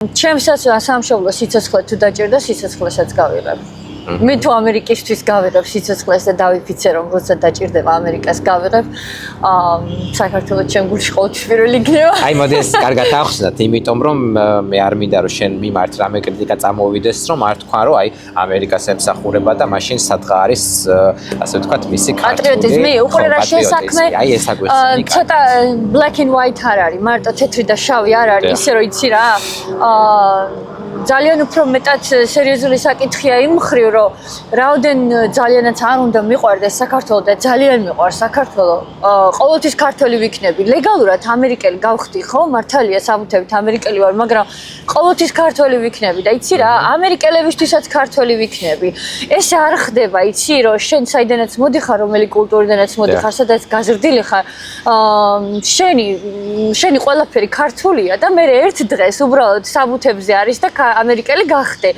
ჩემსაც სამშობლო სიცოცხლე თუ დაჭირდა, სიცოცხლესაც გავიღებ. მე თუ ამერიკისთვის გავიღებ სიცოცხლეს და დავიფიცე რომ როცა დაჭირდება ამერიკას გავიღებ, საქართველოს ჩემ გულში ყოველთვის პირველი იქნება. აი მოდი ეს კარგად ახსნათ, იმიტომ რომ მე არ მინდა რომ შენ მიმართ რამე კრიტიკა წამოვიდეს, რომ არ თქვა რომ აი ამერიკას ემსახურება და მაშინ სადღა არის ასე ვთქვათ მისი პატრიოტიზმი, უკვე რა შესაქმე. აი ეს აგვიხსენი. ცოტა black and white არ არის, მარტო თეთრი და შავი არ არის, ისე რომ იცი რა. ძალიან უფრო მეტად სერიოზული საკითხია იმ მხრივ, რომ რაოდენ ძალიანაც არ უნდა მიყვარდეს საქართველო და ძალიან მიყვარს საქართველო. ყოველთვის ქართველი ვიქნები. ლეგალურად ამერიკელი გავხდი, ხო? მართალია, საბუთებით ამერიკელი ვარ, მაგრამ ყოველთვის ქართველი ვიქნები და იცი რა, ამერიკელებისთვისაც ქართველი ვიქნები. ესე არ ხდება, იცი, რომ შენ საიდანაც მოდიხარ, რომელი კულტურიდანაც მოდიხარ, სადაც გაზრდილი ხარ, შენი ყველაფერი ქართულია და მე ერთ დღეს უბრალოდ საბუთებზე არის და ამერიკელი გახდე.